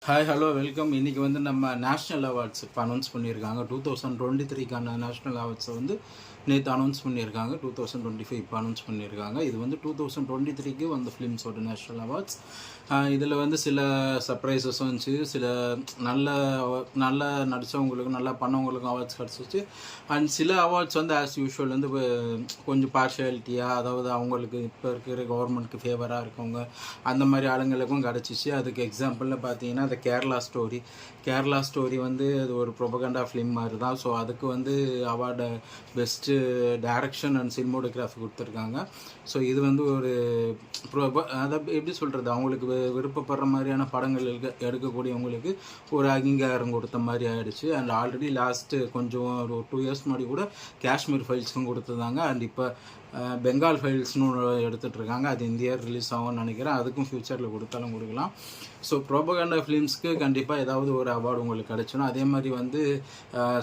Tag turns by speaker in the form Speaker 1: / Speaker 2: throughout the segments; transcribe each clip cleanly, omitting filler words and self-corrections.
Speaker 1: Hi hello welcome. இன்றைக்கி வந்து நம்ம நேஷ்னல் அவார்ட்ஸ் இப்போ அனௌன்ஸ் பண்ணியிருக்காங்க. 2023க்கான நேஷ்னல் அவார்ட்ஸை வந்து நேற்று அனௌன்ஸ் பண்ணியிருக்காங்க. 2025 இப்போ அனௌன்ஸ் பண்ணியிருக்காங்க. இது வந்து 2023க்கு வந்த ஃபிலிம்ஸோட நேஷ்னல் அவார்ட்ஸ். இதில் வந்து சில சர்ப்ரைசஸும் இருந்துச்சு. சில நல்ல நல்ல நடித்தவங்களுக்கும் நல்லா பண்ணவங்களுக்கும் அவார்ட்ஸ் கிடச்சிச்சு. அண்ட் சில அவார்ட்ஸ் வந்து ஆஸ் யூஷுவல் வந்து கொஞ்சம் பார்ஷியாலிட்டியாக, அதாவது அவங்களுக்கு இப்போ இருக்கிற கவர்மெண்ட்டுக்கு ஃபேவராக இருக்கவங்க அந்த மாதிரி ஆளுங்களுக்கும் கிடச்சிச்சு. அதுக்கு எக்ஸாம்பிளில் பார்த்தீங்கன்னா கேரளா ஸ்டோரி வந்து அது ஒரு ப்ரொபகண்டா ஃபிலிம் மாதிரி தான். ஸோ அதுக்கு வந்து award best direction and cinematography கொடுத்துருக்காங்க. ஸோ இது வந்து ஒரு அதை எப்படி சொல்கிறது, அவங்களுக்கு விருப்பப்படுற மாதிரியான படங்கள் எடுக்கக்கூடியவங்களுக்கு ஒரு அங்கீகாரம் கொடுத்த மாதிரி ஆகிடுச்சு. அண்ட் ஆல்ரெடி லாஸ்ட்டு கொஞ்சம் ஒரு 2 இயர்ஸ் முன்னாடி கூட காஷ்மீர் ஃபைல்ஸும் கொடுத்துருந்தாங்க. அண்ட் இப்போ பெங்கால் ஃபைல்ஸ்னு எடுத்துகிட்டு இருக்காங்க. அது இந்த இயர் ரிலீஸ் ஆகும்னு நினைக்கிறேன். அதுக்கும் ஃப்யூச்சரில் கொடுத்தாலும் கொடுக்கலாம். ஸோ ப்ரோபகண்டா ஃபிலிம்ஸ்க்கு கண்டிப்பாக ஏதாவது ஒரு அவார்டு உங்களுக்கு கிடச்சிடும். அதே மாதிரி வந்து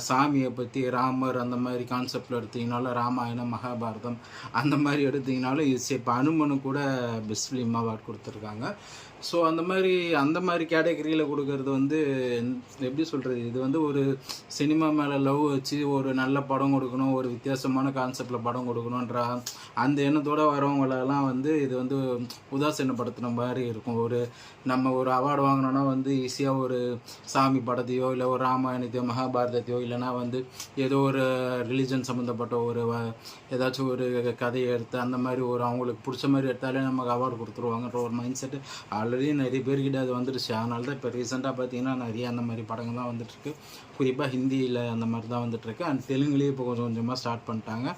Speaker 1: சாமியை பற்றி, ராமர் அந்த மாதிரி கான்செப்டில் எடுத்திங்கனாலும், ராமாயணம், மகாபாரதம் அந்த மாதிரி எடுத்திங்கனாலும் இப்போ அனுமனு கூட பெஸ்ட் ஃபிலிம் அவார்டு கொடுத்துருக்காங்க. ஸோ அந்த மாதிரி கேட்டகரியில் கொடுக்கறது வந்து எப்படி சொல்கிறது, இது வந்து ஒரு சினிமா மேலே லவ் வச்சு ஒரு நல்ல படம் கொடுக்கணும், ஒரு வித்தியாசமான கான்செப்டில் படம் கொடுக்கணுன்ற அந்த எண்ணத்தோடு வரவங்களெல்லாம் வந்து இது வந்து உதாசீனப்படுத்தின மாதிரி இருக்கும். நம்ம ஒரு அவார்டு வாங்கினோன்னா வந்து ஈஸியாக ஒரு சாமி படத்தையோ இல்லை ஒரு ராமாயணத்தையோ மகாபாரதத்தையோ இல்லைனா வந்து ஏதோ ஒரு ரிலீஜன் சம்மந்தப்பட்ட ஏதாச்சும் ஒரு கதையை எடுத்து அந்த மாதிரி அவங்களுக்கு பிடிச்ச மாதிரி எடுத்தாலே நமக்கு அவார்டு கொடுத்துருவாங்கன்ற ஒரு மைண்ட் செட்டு ஆல்ரெடி நிறைய பேர்கிட்ட அது வந்துடுச்சு. அதனால தான் இப்போ ரீசெண்டாக பார்த்தீங்கன்னா நிறைய அந்த மாதிரி படங்கள் தான் வந்துட்டுருக்கு. குறிப்பாக ஹிந்தியில் அந்த மாதிரி தான் வந்துட்டுருக்கு. அண்ட் தெலுங்குலேயும் இப்போ கொஞ்சம் கொஞ்சமாக ஸ்டார்ட் பண்ணிட்டாங்க.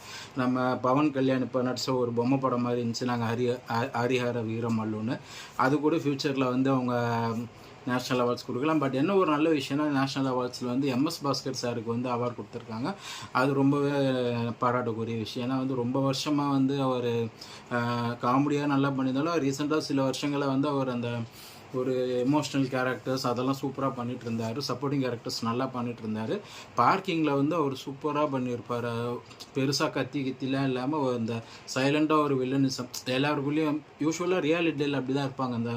Speaker 1: நம்ம பவன் கல்யாண் இப்போ நடிச்ச ஒரு பொம்மை படம் மாதிரி இருந்துச்சு, நாங்கள் ஹரிஹர வீரமல்லுன்னு. அது கூட ஃப்யூச்சரில் வந்து அவங்க நேஷ்னல் அவார்ட்ஸ் கொடுக்கலாம். பட் என்ன ஒரு நல்ல விஷயம்னா, நேஷ்னல் அவார்ட்ஸில் வந்து எம்எஸ் பாஸ்கர் சாருக்கு வந்து அவார்டு கொடுத்துருக்காங்க. அது ரொம்பவே பாராட்டக்கூடிய விஷயம். ஏன்னா வந்து ரொம்ப வருஷமாக வந்து அவர் காமெடியாக நல்லா பண்ணியிருந்தாலும் ரீசெண்டாக சில வருஷங்களை வந்து அவர் அந்த ஒரு எமோஷ்னல் கேரக்டர்ஸ் அதெல்லாம் சூப்பராக பண்ணிகிட்டு இருந்தார். சப்போர்ட்டிங் கேரக்டர்ஸ் நல்லா பண்ணிகிட்டு இருந்தார். பார்க்கிங்கில் வந்து அவர் சூப்பராக பண்ணியிருப்பார். பெருசாக கத்திலாம் இல்லாமல் அந்த சைலண்ட்டாக ஒரு வில்லனிசம் எல்லாருக்குள்ளேயும் யூஸ்வலாக ரியாலிட்டியில் அப்படி தான் இருப்பாங்க. அந்த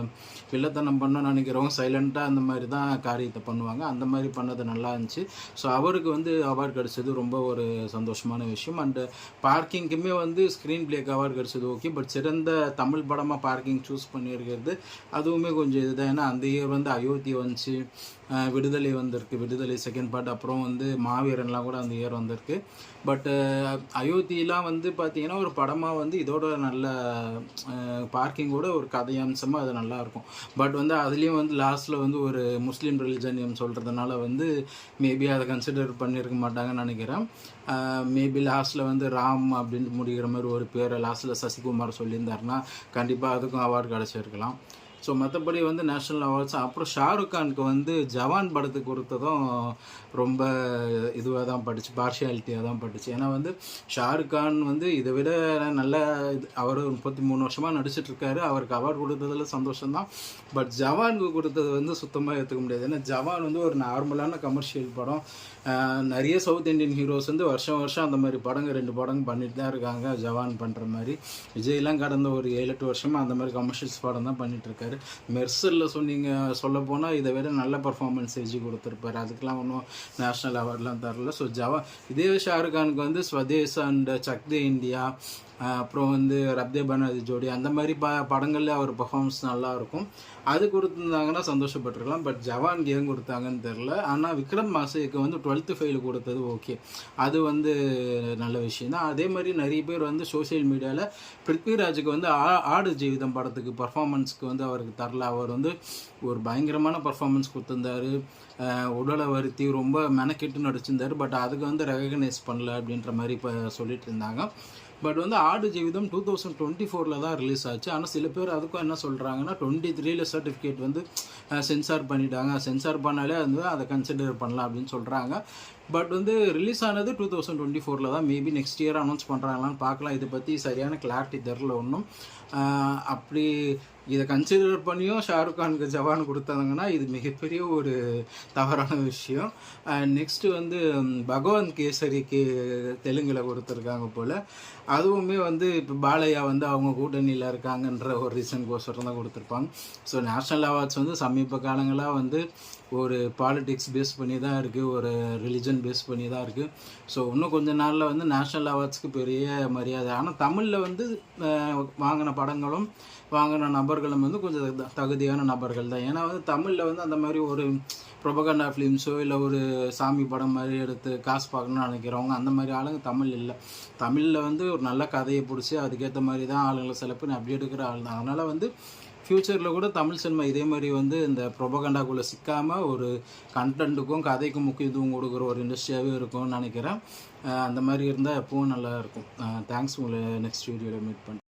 Speaker 1: வில்லத்தனம் பண்ணணும்னு நினைக்கிறவங்க சைலண்ட்டாக அந்த மாதிரி தான் காரியத்தை பண்ணுவாங்க. அந்த மாதிரி பண்ணது நல்லா இருந்துச்சு. ஸோ அவருக்கு வந்து அவார்டு கிடச்சது ரொம்ப ஒரு சந்தோஷமான விஷயம். அண்டு பார்க்கிங்க்குமே வந்து ஸ்க்ரீன் பிளேக்கு அவார்டு கிடச்சது ஓகே. பட் சிறந்த தமிழ் படமாக பார்க்கிங் சூஸ் பண்ணியிருக்கிறது அதுவுமே கொஞ்சம் இதுதான். ஏன்னா அந்த இயர் வந்து அயோத்தி வந்துச்சு, விடுதலை வந்திருக்கு, விடுதலை செகண்ட் பார்ட், அப்புறம் வந்து மாவீரன்லாம் கூட அந்த இயர் வந்திருக்கு. பட் அயோத்தியெலாம் வந்து பார்த்திங்கன்னா ஒரு படமாக வந்து இதோட நல்ல பார்க்கிங்கோட ஒரு கதையம்சமாக அது நல்லாயிருக்கும். பட் வந்து அதுலேயும் வந்து லாஸ்ட்டில் வந்து ஒரு முஸ்லீம் ரிலிஜன் சொல்கிறதுனால வந்து மேபி அதை கன்சிடர் பண்ணியிருக்க மாட்டாங்கன்னு நினைக்கிறேன். மேபி லாஸ்ட்டில் வந்து ராம் அப்படின்ட்டு முடிகிற மாதிரி ஒரு பேரை லாஸ்ட்டில் சசிகுமார் சொல்லியிருந்தாருன்னா கண்டிப்பாக அதுக்கும் அவார்டு கிடச்சிருக்கலாம். ஸோ மற்றபடி வந்து நேஷ்னல் அவார்ட்ஸ். அப்புறம் ஷாருக் கானுக்கு வந்து ஜவான் படத்துக்கு கொடுத்ததும் ரொம்ப இதுவாக தான் பட்டுச்சு, பார்ஷியாலிட்டியாக தான் பட்டுச்சு. ஏன்னா வந்து ஷாருக் கான் வந்து இதை விட நல்ல அவர் 33 வருஷமாக நடிச்சிட்ருக்காரு. அவருக்கு அவார்டு கொடுத்ததில் சந்தோஷம்தான். பட் ஜவானுக்கு கொடுத்தது வந்து சுத்தமாக ஏற்றுக்க முடியாது. ஏன்னா ஜவான் வந்து ஒரு நார்மலான கமர்ஷியல் படம். நிறைய சவுத் இண்டியன் ஹீரோஸ் வந்து வருஷம் அந்த மாதிரி படங்கள் 2 படம் பண்ணிட்டு தான் இருக்காங்க. ஜவான் பண்ணுற மாதிரி விஜய்லாம் கடந்த ஒரு 7-8 வருஷமாக அந்த மாதிரி கமர்ஷியல்ஸ் படம் தான் பண்ணிகிட்ருக்காரு. மெர்சலில் சொல்ல போனால் இதை விட நல்ல பர்ஃபார்மன்ஸ் விஜய் கொடுத்துருப்பாரு. அதுக்கெலாம் ஒன்றும் நேஷ்னல் அவார்ட்லாம் தரல. ஸோ இதே ஷாருக் கானுக்கு வந்து ஸ்வதேஷ் அண்ட் சக் தே இந்தியா, அப்புறம் வந்து ரப்தே பனாதி ஜோடி அந்த மாதிரி படங்களில் அவர் பர்ஃபார்மன்ஸ் நல்லாயிருக்கும். அது கொடுத்துருந்தாங்கன்னா சந்தோஷப்பட்டிருக்கலாம். பட் ஜவானுக்கு ஏன் கொடுத்தாங்கன்னு தெரில. ஆனால் விக்ரம் மாசேக்கு வந்து 12th ஃபெயில் கொடுத்தது ஓகே, அது வந்து நல்ல விஷயம் தான். அதே மாதிரி நிறைய பேர் வந்து சோஷியல் மீடியாவில் பிருத்விராஜுக்கு வந்து ஆடு ஜீவிதம் படத்துக்கு பர்ஃபார்மன்ஸ்க்கு வந்து அவருக்கு தரல. அவர் வந்து ஒரு பயங்கரமான பர்ஃபார்மன்ஸ் கொடுத்துருந்தாரு, உடலை வருத்தி ரொம்ப மெனக்கெட்டு நடிச்சிருந்தார். பட் அதுக்கு வந்து ரெகக்னைஸ் பண்ணல அப்படின்ற மாதிரி இப்போ சொல்லிட்டு இருந்தாங்க. பட் வந்து ஆடு ஜீவிதம் 2024 தான் ரிலீஸ் ஆச்சு. ஆனால் சில பேர் அதுக்கும் என்ன சொல்கிறாங்கன்னா 23 சர்டிஃபிகேட் வந்து சென்சார் பண்ணிட்டாங்க, சென்சார் பண்ணாலே வந்து அதை கன்சிடர் பண்ணலாம் அப்படின்னு சொல்கிறாங்க. பட் வந்து ரிலீஸ் ஆனது 2024 தான். மேபி நெக்ஸ்ட் இயர் அனௌன்ஸ் பண்ணுறாங்களான்னு பார்க்கலாம். இதை பற்றி சரியான கிளாரிட்டி தெரில ஒன்றும். அப்படி இதை கன்சிடர் பண்ணியும் ஷாருக் கானுக்கு ஜவான் கொடுத்தாங்கன்னா இது மிகப்பெரிய ஒரு தவறான விஷயம். நெக்ஸ்ட்டு வந்து பகவான் கேசரிக்கு தெலுங்கில் கொடுத்துருக்காங்க போல். அதுவுமே வந்து இப்போ பாலையா வந்து அவங்க கூட்டணியில் இருக்காங்கன்ற ஒரு ரீசன்கோசரம் தான் கொடுத்துருப்பாங்க. ஸோ நேஷ்னல் அவார்ட்ஸ் வந்து சமீப காலங்களாக வந்து ஒரு பாலிடிக்ஸ் பேஸ் பண்ணி தான் இருக்குது, ஒரு ரிலிஜன் பேஸ் பண்ணி தான் இருக்குது. ஸோ இன்னும் கொஞ்ச நாளில் வந்து நேஷ்னல் அவார்ட்ஸ்க்கு பெரிய மரியாதை. ஆனால் தமிழில் வந்து வாங்கின படங்களும் வாங்கின நபர்களும் வந்து கொஞ்சம் தகுதியான நபர்கள் தான். ஏன்னா வந்து தமிழில் வந்து அந்த மாதிரி ஒரு ப்ரொபகண்டா ஃபிலிம்ஸோ இல்லை ஒரு சாமி படம் மாதிரி எடுத்து காசு பார்க்கணும்னு நினைக்கிறவங்க அந்த மாதிரி ஆளுங்க தமிழ் இல்லை. தமிழில் வந்து ஒரு நல்ல கதையை பிடிச்சி அதுக்கேற்ற மாதிரி தான் ஆளுங்களை செலக்ட் அப்படி எடுக்கிற ஆள் தான். அதனால் வந்து ஃப்யூச்சரில் கூட தமிழ் சினிமா இதே மாதிரி வந்து இந்த ப்ரொபகண்டாக்குள்ளே சிக்காமல் ஒரு கண்டென்ட்டுக்கும் கதைக்கும் முக்கியத்துவம் கொடுக்குற ஒரு இண்டஸ்ட்ரியாகவே இருக்கும்னு நினைக்கிறேன். அந்த மாதிரி இருந்தால் எப்பவும் நல்லா இருக்கும். தேங்க்ஸ். உங்களை நெக்ஸ்ட் வீடியோவில் மீட் பண்ணேன்.